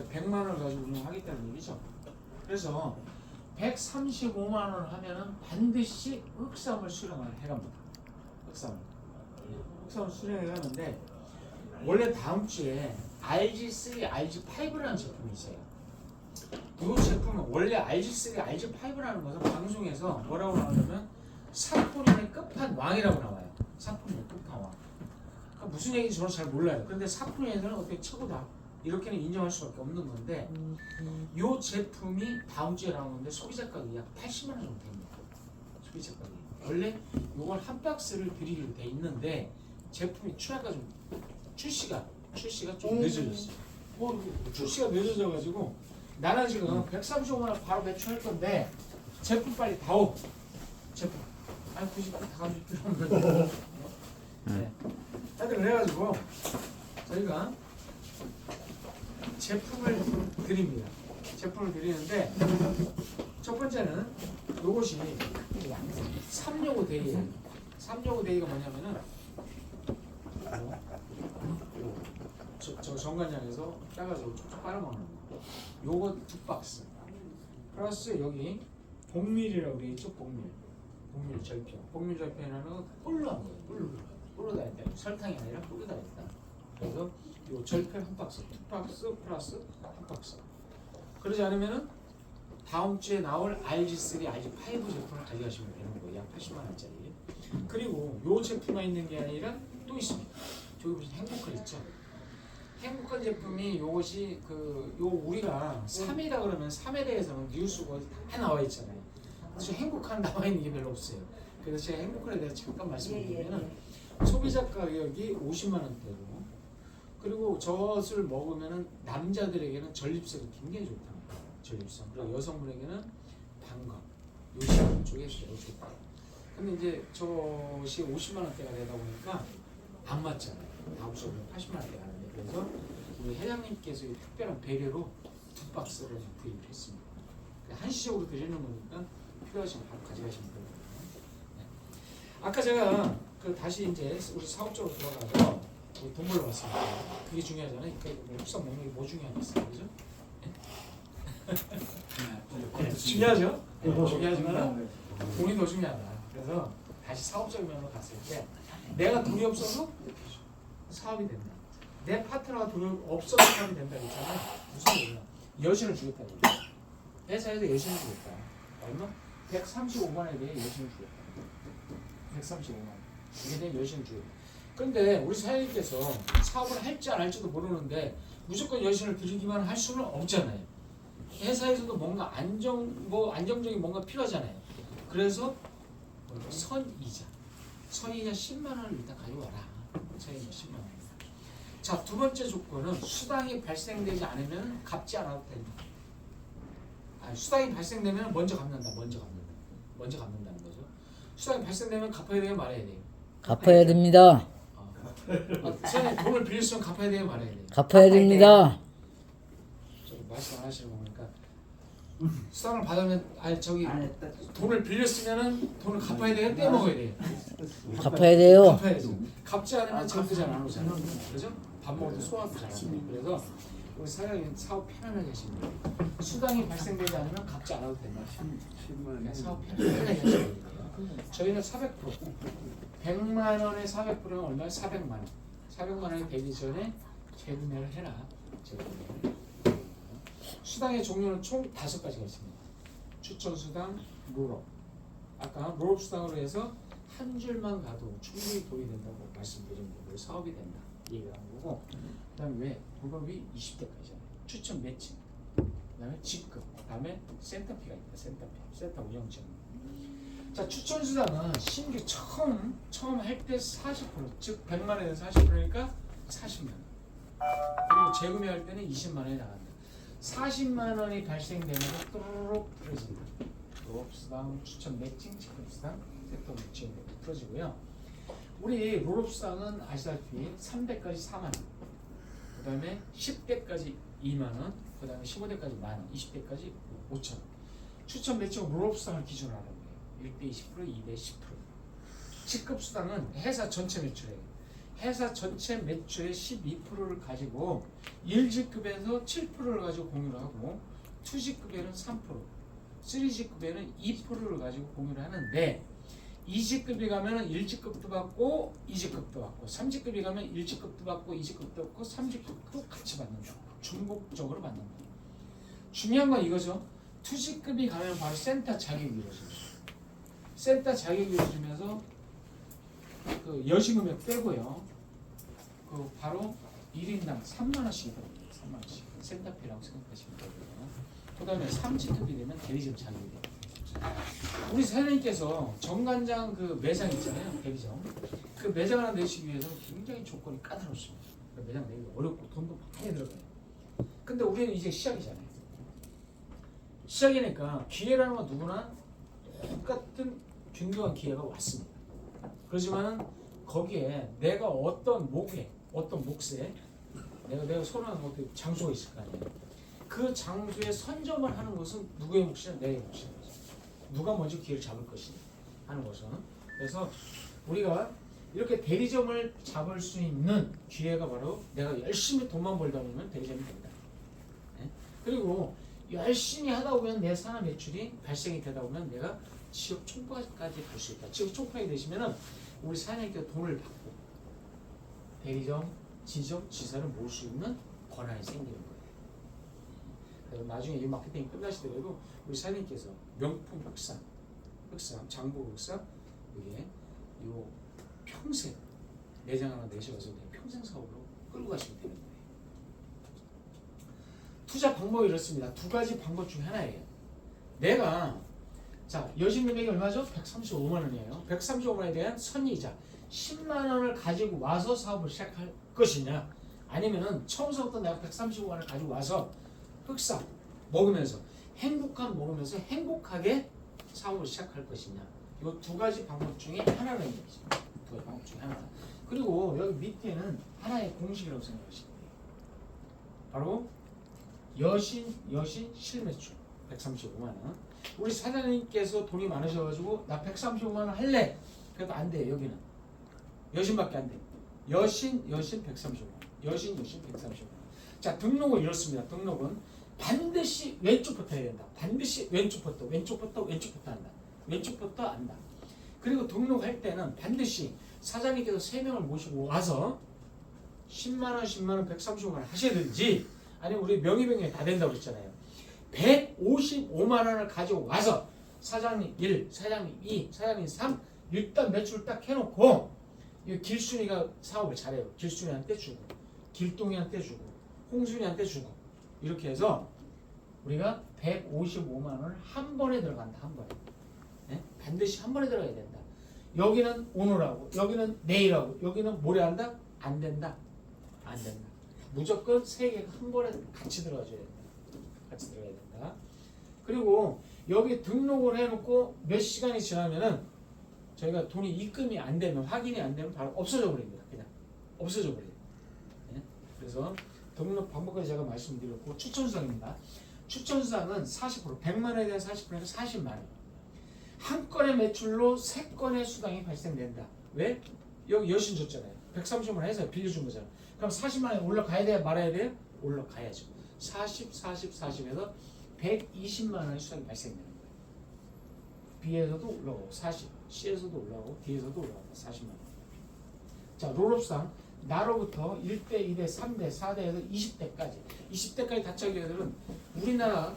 100만 원을 가지고 운영하겠다는 얘기죠. 그래서 135만 원을 하면은 반드시 흑삼을 수령을 해갑니다. 흑삼을 수령을 하는데 원래 다음 주에 RG3, RG5라는 제품이 있어요. 이 제품은 원래 RG3, RG5라는 것은 방송에서 뭐라고 나오냐면 사포닌의 끝판왕이라고 나와요. 사포닌의 끝판왕. 그러니까 무슨 얘기인지 저는 잘 몰라요. 그런데 사포닌에서는 어떻게 최고다 이렇게는 인정할 수밖에 없는 건데 이 제품이 다음 주에 나오는데 소비자 가격이 약 80만 원 정도 됩니다. 소비자 가격이. 원래 이걸 한 박스를 드리기로 돼 있는데 제품이 출시가 좀 늦어졌어요. 출시가 늦어져가지고 나는 지금 135만 원 바로 매출할 건데 제품 빨리 다오. 제품. 아니 굳이 다 가질 필요 없는 건데. 네. 하여튼 그래가지고 저희가 제품을 드립니다. 제품을 드리는데 첫 번째는 요것이 365데이예요. 365데이가 뭐냐면은 저 정관장에서 따가지고 촉촉 빨아먹는 거. 요거 2박스 플러스 여기 복밀이라고 되어 있죠. 복밀 절편. 복밀 절편이라는 건 꿀로 한 거예요. 꿀로 다 했다. 설탕이 아니라 꿀로 다 했다. 그래서 요 절편 1박스 2박스 플러스 1박스. 그러지 않으면은 다음 주에 나올 RG3, RG5 제품을 가져가시면 되는 거예요. 약 80만 원짜리. 그리고 요 제품만 있는 게 아니라 또 있습니다. 저기 무슨 행복한 있죠. 행복한 제품이 요것이 요 우리가 3이라 그러면 3에 대해서는 뉴스가 다 나와 있잖아요. 그래서 행복한 나와 있는 게 별로 없어요. 그래서 제가 행복한에 대해서 잠깐 말씀드리면 소비자 가격이 50만 원대고 그리고 저것을 먹으면은 남자들에게는 전립선이 굉장히 좋답니다. 전립선. 그리고 여성분에게는 방광, 요식 쪽에 매우 좋다. 근데 이제 저것이 50만 원대가 되다 보니까 안 맞잖아요. 다음 주에 80만 원대가 하는데 그래서 우리 회장님께서 특별한 배려로 2박스를 구입을 했습니다. 한시적으로 드리는 거니까 필요하시면 바로 가져가시면 됩니다. 네. 아까 제가 다시 이제 우리 사업적으로 들어가서 돈 벌러 왔습니다. 그게 중요하잖아요. 그러니까 흑삼 먹는 게 뭐 중요하겠어요, 그죠? 네. 중요하죠. 중요하지만 돈이 더 중요하다. 그래서 다시 사업적인 면으로 갔을 때 내가 돈이 없어서 사업이 된다. 내 파트너가 돈이 없어서 사업이 된다 했잖아요. 무슨 얘기야? 여신을 주겠다. 회사에서 여신을 주겠다. 얼마? 135만 원에 대해 여신을 주겠다. 135만 원. 이게 대해 여신을 주겠다. 근데 우리 사장님께서 사업을 할지 안 할지도 모르는데 무조건 여신을 드리기만 할 수는 없잖아요. 회사에서도 뭔가 안정적인 뭔가 필요하잖아요. 그래서 선이자 10만 원을 일단 가져와라. 선이자 10만 원. 자, 두 번째 조건은 수당이 발생되지 않으면 갚지 않아도 된다. 수당이 발생되면 먼저 갚는다는 거죠. 수당이 발생되면 갚아야 돼요, 말아야 돼요. 갚아야 됩니다. 선생님 돈을 빌렸으면 갚아야 돼요, 말아야 돼요. 갚아야 됩니다. 말씀 안 하시는 거 보니까 수당을 받으면 돈을 빌렸으면은 돈을 갚아야 돼요, 떼먹어야 돼요. 갚아야 돼요. 갚아야죠. 갚지 않으면 잠도 잘 안 오잖아요. 그죠? 밥 먹어도 소화도 잘 안 돼요. 그래서 우리 사장님 사업 편안하게 하시면 돼요. 수당이 발생되지 않으면 갚지 않아도 된다. 그냥 사업 편안하게 하시면 돼요. 저희는 400%, 100만 원에 400%면 얼마예요? 400만 원. 400만 원이 되기 전에 재구매를 해라. 수당의 종류는 총 5가지가 있습니다. 추천 수당, 롤업. 아까 롤업 수당으로 해서 한 줄만 가도 충분히 돈이 된다고 말씀드린 거고 사업이 된다 얘기를 한 거고, 그다음에 왜 롤업이 20대까지잖아요. 추천 매칭, 그다음에 직급, 그다음에 센터피가 있다. 센터 운영진. 자, 추천 수당은 신규 처음 할 때 40%, 즉 100만 원에 40%니까 40만 원. 그리고 재구매할 때는 20만 원이 나간다. 40만 원이 발생되면 또르륵 풀어진다. 롤업 수당, 추천 매칭, 직급 수당, 세터 매칭 풀어지고요. 우리 롤업 수당은 아시다시피 3대까지 4만 원, 그다음에 10대까지 2만 원, 그다음에 15대까지 만 원, 20대까지 5천 원. 추천 매칭 롤업 수당을 기준으로 하는 거예요. 1대 20%, 2대 10%. 직급 수당은 회사 전체 매출이에요. 회사 전체 매출의 12%를 가지고 1직급에서 7%를 가지고 공유를 하고 2직급에는 3%, 3직급에는 2%를 가지고 공유를 하는데 2직급이 가면은 1직급도 받고 2직급도 받고 3직급이 가면 1직급도 받고 2직급도 받고 3직급도 같이 받는다. 중복적으로 받는다. 중요한 건 이거죠. 2직급이 가면 바로 센터 자격이 이루어집니다. 센터 자격이 이루어지면서 그 여신금액 빼고요. 그 바로 1인당 3만 원씩 들어옵니다. 3만 원씩. 센터피라고 생각하시면 되고요. 그다음에 3직급이 되면 대리점 자격이 됩니다. 우리 사장님께서 정관장 그 매장 있잖아요. 대리점. 그 매장을 하나 내시기 위해서 굉장히 조건이 까다롭습니다. 그 매장 내기가 어렵고 돈도 많이 들어가요. 근데 우리는 이제 시작이잖아요. 시작이니까 기회라는 건 누구나 똑같은 균등한 기회가 왔습니다. 그렇지만 거기에 내가 어떤 목에 어떤 몫에 내가 선호하는 것도 장소가 있을 거 아니에요. 그 장소에 선점을 하는 것은 누구의 몫이냐 내 몫인 거죠. 누가 먼저 기회를 잡을 것이냐 하는 것은. 그래서 우리가 이렇게 대리점을 잡을 수 있는 기회가 바로 내가 열심히 돈만 벌다 보면 대리점이 된다. 네? 그리고 열심히 하다 보면 내 산업 매출이 발생이 되다 보면 내가 지역 총파까지 갈 수 있다. 지역 총파가 되시면은 우리 사장님께 돈을 받고 대리점, 지점, 지사를 모을 수 있는 권한이 생기는 거예요. 그래서 나중에 이 마케팅이 끝나시더라도 우리 사장님께서 명품 흑삼, 장보 흑삼 이게 요 평생 매장 하나 내셔서 평생 사업으로 끌고 가시면 되는 거예요. 투자 방법이 이렇습니다. 두 가지 방법 중에 하나예요. 내가 자 여신금액이 얼마죠? 135만 원이에요. 135만 원에 대한 선이자 10만 원을 가지고 와서 사업을 시작할 것이냐, 아니면은 처음부터 내가 135만 원을 가지고 와서 흑사 먹으면서 먹으면서 행복하게 사업을 시작할 것이냐. 이 두 가지 방법 중에 하나는 얘기죠. 두 가지 방법 중에 하나. 그리고 여기 밑에는 하나의 공식이라고 생각하시면 돼요. 바로 여신 실매출 135만 원. 우리 사장님께서 돈이 많으셔가지고 나 135만 원 할래. 그래도 안 돼. 여기는 여신밖에 안 돼. 여신 135만 원. 여신 135만 원. 자, 등록은 이렇습니다. 등록은 반드시 왼쪽부터 해야 된다. 반드시 왼쪽부터 한다. 왼쪽부터 안다. 그리고 등록할 때는 반드시 사장님께서 3명을 모시고 와서 10만 원, 135만 원 하셔야든지, 아니면 우리 명의병에 다 된다고 그랬잖아요. 155만 원을 가지고 와서 사장님 1, 사장님 2, 사장님 3 일단 매출 딱 해놓고, 이 길순이가 사업을 잘해요. 길순이한테 주고, 길동이한테 주고, 홍순이한테 주고, 이렇게 해서 우리가 155만 원을 한 번에 들어간다. 한 번에. 네? 반드시 한 번에 들어가야 된다. 여기는 오늘하고, 여기는 내일하고, 여기는 모레 한다? 안 된다. 안 된다. 무조건 세 개가 한 번에 같이 들어가줘야 된다. 같이 들어가야 된다. 그리고 여기 등록을 해놓고 몇 시간이 지나면은 저희가 돈이 입금이 안 되면, 확인이 안 되면 바로 없어져 버립니다. 그냥 없어져 버려요. 네? 그래서 등록 방법까지 제가 말씀드렸고, 추천수당입니다. 추천수당은 40%, 100만 원에 대한 40%에서 40만 원. 한 건의 매출로 3건의 수당이 발생된다. 왜? 여기 여신 줬잖아요. 130만 원 해서 빌려준 거잖아요. 그럼 40만 원이 올라가야 돼요? 말아야 돼요? 올라가야죠. 40에서 120만 원의 수당이 발생되는 거예요. B에서도 올라가고 40, C에서도 올라가고 D에서도 올라가고 40만 원. 자, 롤업상 나로부터 1대, 2대, 3대, 4대에서 20대까지 다짜기들은 우리나라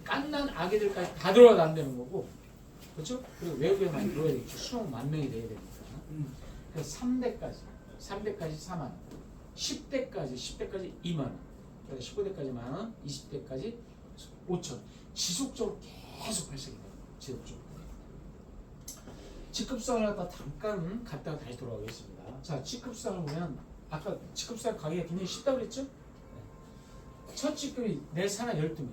깐난 아기들까지 다 들어가도 안 되는 거고, 그렇죠? 그리고 외국에 많이 들어야 되겠죠. 수능 만 명이 돼야 되니까. 그래서 3대까지 4만 원, 10대까지 2만 원, 15대까지 만 원, 20대까지 5천. 지속적으로 계속 발생이 돼요. 지속적으로. 직급상을 갖다 잠깐 갔다가 다시 돌아오겠습니다. 자, 직급상을 보면 아까 직급상 가기가 굉장히 쉽다고 그랬죠? 첫 직급이 내 산하 12명,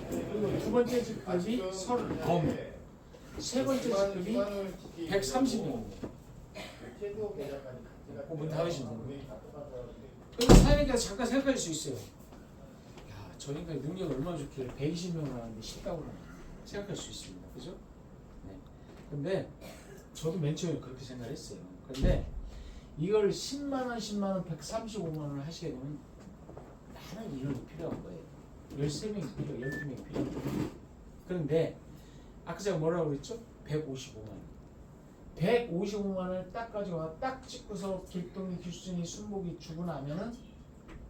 그리고 두 번째 직급이 39명, 세 번째 직급이 130명입니다. 문 닫으시면 됩니다. 그래서 사장님께서 잠깐 생각할 수 있어요. 야, 저 인간의 능력이 얼마나 좋길래 120명을 하는데 쉽다고 생각할 수 있습니다. 그죠? 네. 근데 저도 맨 처음에 그렇게 생각했어요. 그런데 이걸 10만 원, 10만 원, 135만 원을 하시게 되면 많은 인원이 필요한 거예요. 13명이 필요, 12명이 필요. 그런데 아까 제가 뭐라고 그랬죠? 155만 원. 155만 원을 딱 가져와 딱 찍고서 길동이, 규순이, 순복이 주고 나면은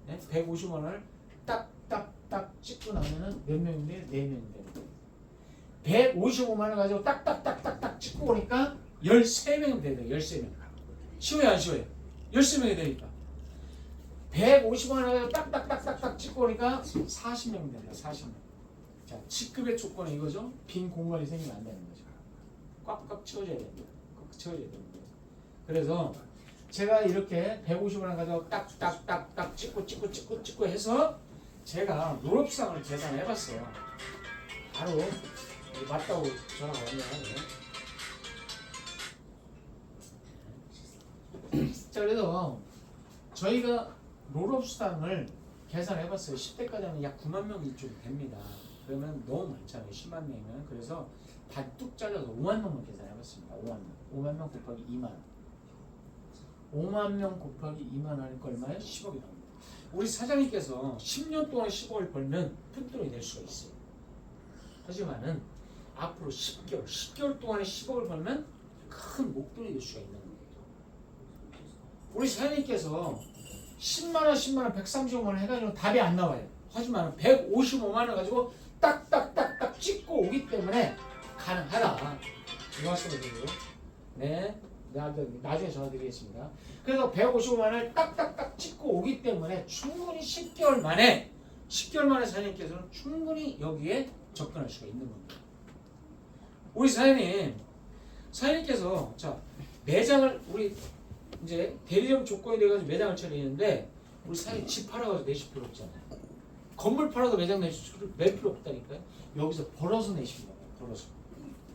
150만 원을 딱 찍고 나면은 몇 명인데? 4명인데 155만 원 가지고 딱딱딱딱딱 찍고 오니까 13명이 되네. 13명. 쉬워요 안 쉬워요? 13명이 되니까 150만 원 가지고 딱딱딱딱딱 찍고 오니까 40명 된다. 40명. 자, 직급의 조건은 이거죠. 빈 공간이 생기면 안 되는 거죠. 꽉꽉 채워줘야 됩니다. 꽉꽉 채워줘야 됩니다. 그래서 제가 이렇게 150만 원 가지고 딱딱딱딱 찍고 해서 제가 롤업상을 계산해 봤어요. 바로 맞다고 전화가 왔네요. 자, 그래서 저희가 롤업수당을 계산해 봤어요. 10대까지 하면 약 9만 명이 좀 됩니다. 그러면 너무 많잖아요. 10만 명이면. 그래서 반뚝 잘라서 5만 명만 계산해 봤습니다. 5만 명. 5만 명 곱하기 2만 원. 5만 명 곱하기 2만 원이니까 얼마예요? 10억이 나옵니다. 우리 사장님께서 10년 동안 10억을 벌면 푼돈이 될 수가 있어요. 하지만은 앞으로 10개월 동안에 10억을 벌면 큰 목돈이 될 수가 있는 거예요. 우리 사장님께서 10만원, 135만 원 해가지고 답이 안 나와요. 하지만 155만 원 가지고 딱딱딱딱 찍고 오기 때문에 가능하다. 이 말씀을 드리고, 네, 나중에 전화드리겠습니다. 그래서 155만 원을 딱딱딱 찍고 오기 때문에 충분히 10개월 만에 사장님께서는 충분히 여기에 접근할 수가 있는 겁니다. 우리 사장님께서 자 매장을 우리 이제 대리점 조건이 돼가지고 매장을 차리는데 우리 사장님 집 팔아가지고 내실 필요 없잖아요. 건물 팔아도 매장 낼 필요 없다니까요. 여기서 벌어서 내십니다. 벌어서.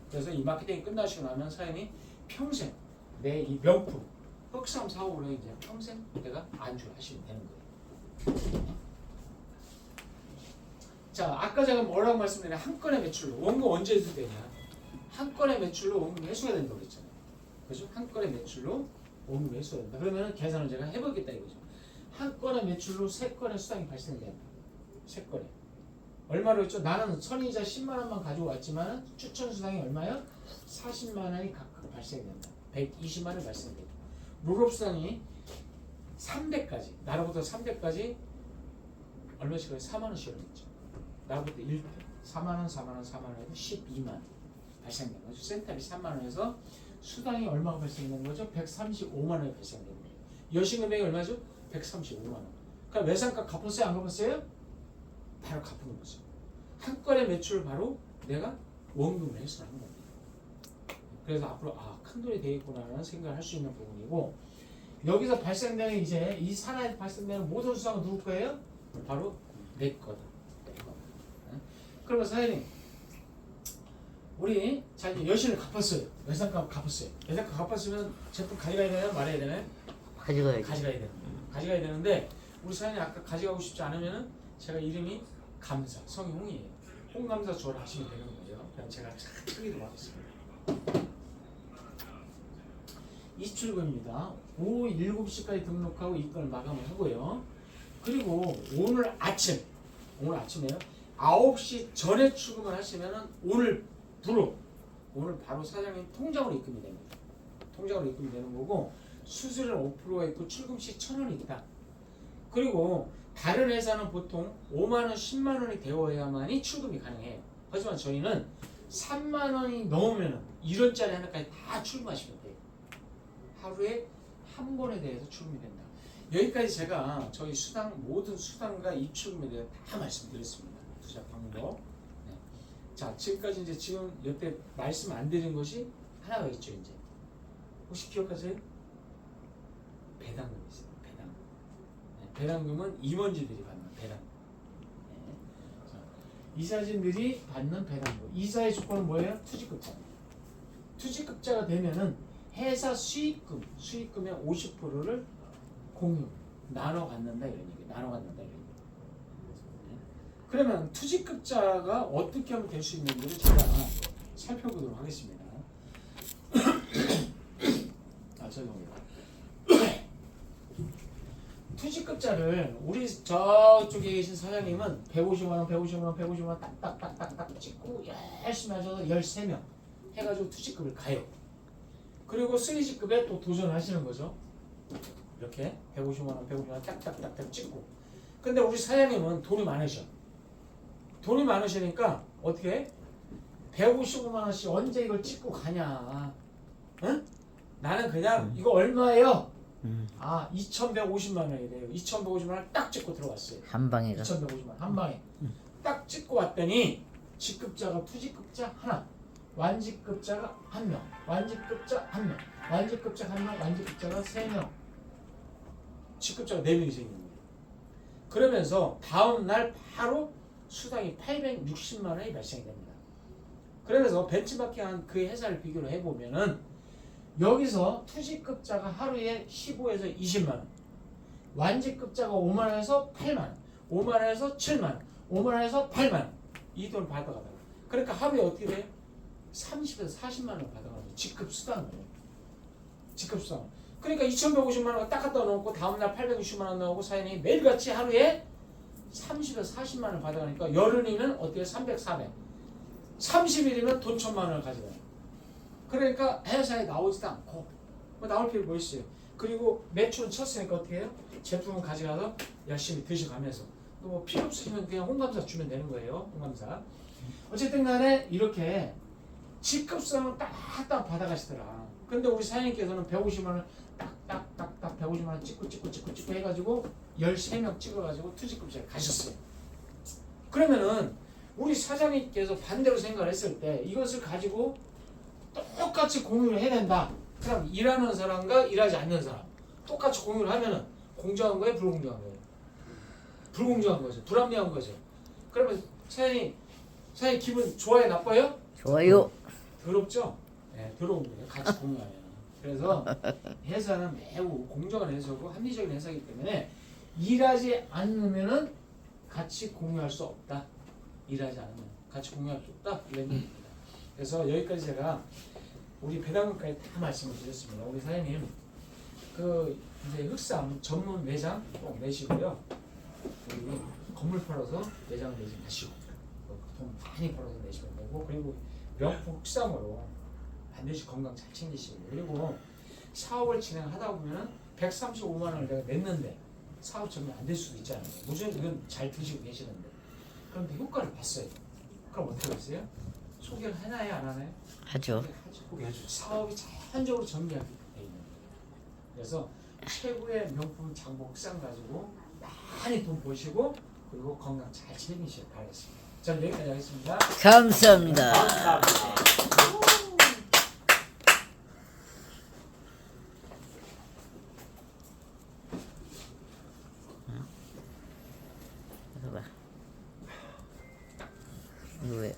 그래서 이 마케팅이 끝나시고 나면 사장님이 평생 내 이 명품 흑삼 사오로 이제 평생 내가 안주를 하시면 되는 거예요. 자, 아까 제가 뭐라고 말씀드렸냐? 한 건의 매출로 원금 언제 해도 되냐? 한 건의 매출로 원금 회수가 된다고 그랬잖아요. 그죠? 한 건의 매출로 원금 회수가 된다. 그러면 계산을 제가 해보겠다 이거죠. 한 건의 매출로 세 건의 수당이 발생된다. 세 건에 얼마로 했죠? 나는 선이자 10만 원만 가지고 왔지만 추천 수당이 얼마요? 40만 원이 각각 발생된다. 120만 원이 발생된다. 롤업 수당이 300까지 나로부터 300까지 얼마씩 해요? 4만 원씩 했죠. 나부터 1등 4만원 4만원 12만 발생된 거죠. 센터비 3만원에서 수당이 얼마가 발생된 거죠? 135만원이 발생된 거예요. 여신금액이 얼마죠? 135만원. 그러니까 매상가 갚았어요? 안 갚았어요? 바로 갚은 거죠. 한 건의 매출을 바로 내가 원금을 해소하는 겁니다. 그래서 앞으로 큰 돈이 되겠구나라는 생각을 할 수 있는 부분이고, 여기서 발생되는 이제 이 산하에서 발생되는 모든 수당은 누구 거예요? 바로 내 거다. 그러면 사장님 우리 자 이제 여신을 갚았어요. 매상가 갚았어요. 매상가 갚았으면 제품 가져가야 되나요? 말아야 되나요? 가져가야 되는데 우리 사장님 아까 가져가고 싶지 않으면은 제가 이름이 감사 성이 홍이에요. 홍감사 조를 하시면 되는 거죠. 그럼 제가 크기도 받았습니다. 이출금입니다. 오후 7시까지 등록하고 입건을 마감을 하고요. 그리고 오늘 아침에요. 9시 전에 출금을 하시면은 오늘 바로 사장님 통장으로 입금이 됩니다. 통장으로 입금이 되는 거고, 수수료는 5%가 있고 출금 시 1,000원이 있다. 그리고 다른 회사는 보통 5만 원, 10만 원이 되어야만이 출금이 가능해요. 하지만 저희는 3만 원이 넘으면은 1원짜리 하나까지 다 출금하시면 돼요. 하루에 한 번에 대해서 출금이 된다. 여기까지 제가 저희 모든 수당과 입출금에 대해 다 말씀드렸습니다. 투자 방법. 네. 자, 지금까지 이제 지금 여태 말씀 안 드린 것이 하나가 있죠. 이제 혹시 기억하세요? 배당금이 있어요. 배당금. 네. 배당금은 임원진들이 받는 배당금. 네. 자, 이사진들이 받는 배당금. 이사의 조건은 뭐예요? 투지급자입니다. 투지급자가 되면은 회사 수익금의 50%를 공유 나눠 갖는다 이런 얘기. 그러면 투지급자가 어떻게 하면 될 수 있는지를 제가 살펴보도록 하겠습니다. 죄송합니다. 계좌를 우리 저쪽에 계신 사장님은 150만 원, 150만 원, 150만 원 딱딱딱딱딱 찍고 열심히 하셔서 13명 해가지고 투지급을 가요. 그리고 3지급에 또 도전하시는 거죠. 이렇게 150만 원, 150만 원 딱딱딱딱 찍고. 근데 우리 사장님은 돈이 많으셔. 돈이 많으시니까 어떻게 155만 원씩 언제 이걸 찍고 가냐? 응? 나는 그냥 이거 얼마예요? 2,150만 원이래요. 2,150만 원을 딱 찍고 들어왔어요. 한 방에 가. 2,150만 원 한 방에 딱 찍고 왔더니 직급자가 투직급자 하나, 완직급자가 한 명, 완직급자 한 명, 완직급자 한 명, 완직급자가 세 명, 직급자가 네 명이 생긴 거예요. 그러면서 다음 날 바로 수당이 860만 원이 발생이 됩니다. 그러면서 벤치마킹한 그 회사를 비교를 해보면은 여기서 투직급자가 하루에 15에서 20만 원, 완직급자가 5만 원에서 8만 원, 5만 원에서 7만 원, 5만 원에서 8만 원 이 돈을 받아가다가 그러니까 하루에 어떻게 돼요? 30에서 40만 원 받아가지고 직급 수당을 직급 수당. 그러니까 2,150만 원 딱 갖다 놓고 다음날 860만 원 나오고 사장님이 매일같이 하루에 30에서 40만 원 받아가니까 열흘이면 어떻게 300, 400 30일이면 돈 1,000만 원을 가져가요. 그러니까 회사에 나오지도 않고 뭐 나올 필요 뭐 있어요. 그리고 매출은 쳤으니까 어떻게 해요? 제품은 가져가서 열심히 드셔가면서 또 뭐 필요 없으시면 그냥 홍감사 주면 되는 거예요. 홍감사. 어쨌든 간에 이렇게 직급상을 딱딱 받아가시더라. 근데 우리 사장님께서는 150만 원 딱딱딱딱 150만 원 찍고 해가지고 13명 찍어가지고 투직급자에 가셨어요. 그러면은 우리 사장님께서 반대로 생각을 했을 때 이것을 가지고 똑같이 공유를 해야 된다. 그럼 일하는 사람과 일하지 않는 사람 똑같이 공유를 하면은 공정한 거예요, 불공정한 거예요? 불공정한 거죠. 불합리한 거죠. 그러면 사장님 기분 좋아요, 나빠요? 좋아요. 더럽죠? 네, 더러운 거예요. 같이 공유하면. 그래서 회사는 매우 공정한 회사고 합리적인 회사이기 때문에 일하지 않으면은 같이 공유할 수 없다. 일하지 않으면 같이 공유할 수 없다. 이런 얘기입니다. 그래서 여기까지 제가 우리 배당금까지 다 말씀을 드렸습니다. 우리 사장님 그 이제 흑삼 전문 매장 꼭 내시고요. 우리 건물 팔아서 매장 내지 마시고 돈 많이 벌어서 내시면 되고 그리고 명품 흑삼으로 반드시 건강 잘 챙기시고 그리고 사업을 진행하다 보면은 135만 원을 내가 냈는데 사업 전면 안 될 수도 있잖아요. 무슨 이건 잘 드시고 계시는데 그런데 효과를 봤어요. 그럼 어떻게 했어요? 소개를 하나요, 안 하나요? 하죠. 소개해주죠. 사업이 자연적으로 전개하게 돼 있는 거예요. 그래서 최고의 명품 장보 흑삼 가지고 많이 돈 버시고 그리고 건강 잘 챙기시길 바라겠습니다. 저는 여기까지 하겠습니다. 감사합니다. 이거 봐. 이거 왜?